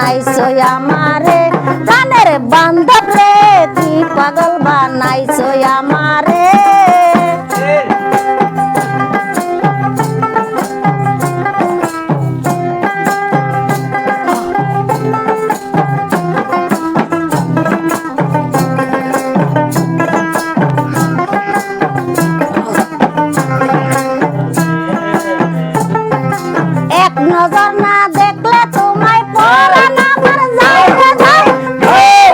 বানাইছো আমারে প্রাণের বান্ধব রে কি পাগল বানাইছো আমারে এক নজর না দেখলে তোমায় পরাণ আমার যায় রে যায়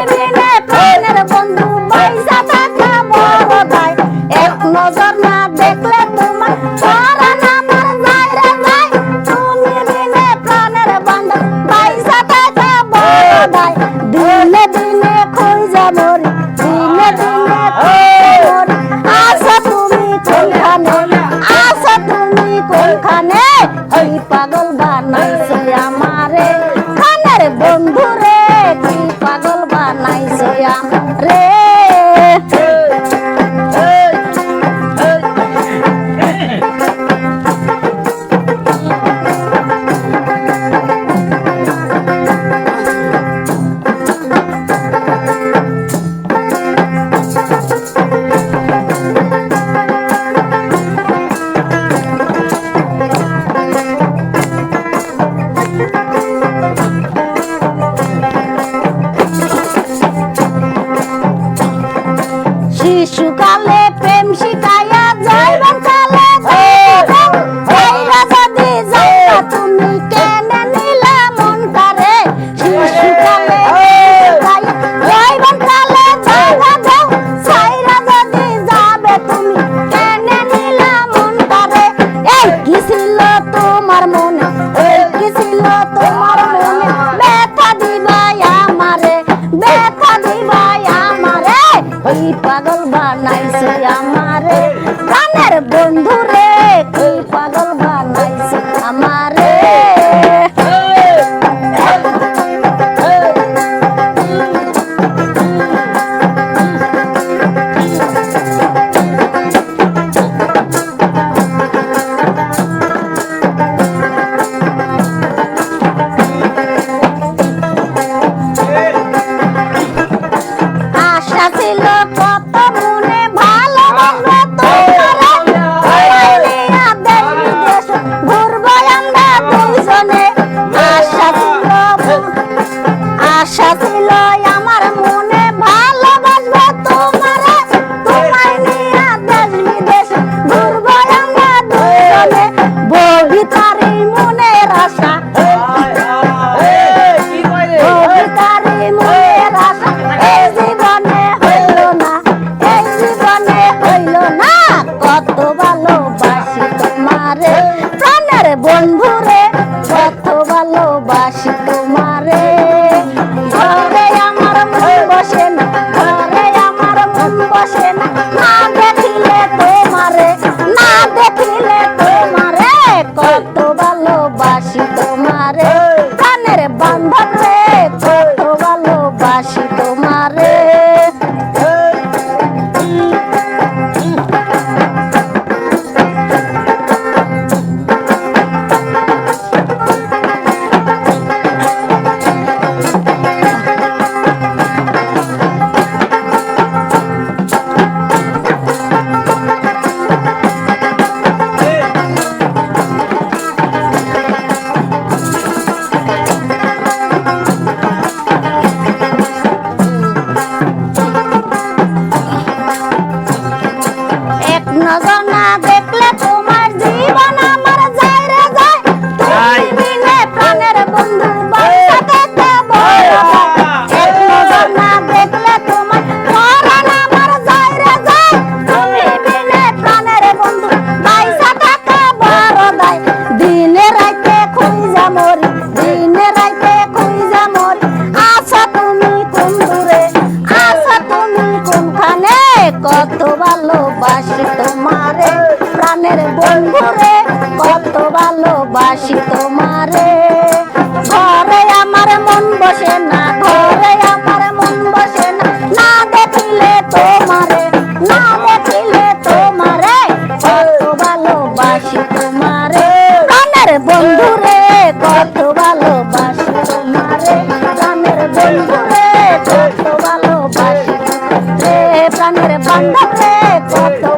বিনে প্রাণের বন্ধু পয়সা টাকা বড় দায় এক নজর না দেখলে তোমায় পরাণ আমার যায় রে যায় তুমি বিনে প্রাণের বন্ধু পয়সা টাকা বড় দায় দিনে দিনে খুঁজে মরি দিনে দিনে মরি আশা তুমি কোনখানে আশা তুমি কোনখানে ওই পাগল বানাইছো আমারে খানের বন্ধু রে কি পাগল বানাইছো আমারে শিশুকালে প্রেম শিখাইয়া যাইবেন কালে যাইরা যদি যাইবা তুমি কেনে নিলা মন কারে শিশুকালে যাইবেন কালে যাইবা যাও যাইরা যদি যাবে তুমি কেনে নিলা মন কারে এই কি ছিল তোমার মনে এই কি ছিল তোমার মনে ব্যথা দিবাই আমারে ব্যথা দিবাই আমারে ওই পাগল বানাইছে আমারে প্রাণের বন্ধু রে ওই পাগল বানাইছে আমারে আশা ছিল কত মনে ভালোবাসবো তোমারে নিয়া দেশ বিদেশ ঘুরবো আমরা দুইজনে আশা ছিল আমার মনে ভালোবাসবো তোমারে তোমায় নিয়া দেশ বিদেশ ঘুরবো আমরা দুইজনে ববিতারি মনের আশা ববিতারি মনের আশা এই জীবনে হইল না এই জীবনে হইল না কত ভালোবাসি তোমারে প্রাণের বন্ধু রে কত ভালোবাসি তোমারে ঘরে আমার মন বসে না ঘরে আমার মন বসে না না দেখিলে তোমারে না দেখিলে তোমারে কত ভালোবাসি তোমারে প্রাণের বান্ধব রে কত ভালোবাসি তোমারে এক নজর না দেখলে তোমার জীবন আমার যায় রে যায় তুমি বিনে প্রাণের বন্ধু পয়সা টাকা বড় এক নজর না দেখলে তোমার পরাণ আমার যায় রে যায় তুমি বিনে প্রাণের বন্ধু পয়সা টাকা বড় দায় দিনে রাতে খুঁজা মরি দিনে রাতে খুঁজা মরি আশা তুমি কোন দূরে আশা তুমি কোনখানে কত ভালোবাসি তোমারে প্রাণের বন্ধু রে কত ভালোবাসি তোমারে ঘরে আমার মন বসে না ঘরে আমার মন বসে না না দেখিলে তোমারে না দেখিলে তোমারে কত ভালোবাসি তোমারে প্রাণের বন্ধু রে কত ভালোবাসি তোমারে প্রাণের বান্ধব রে কত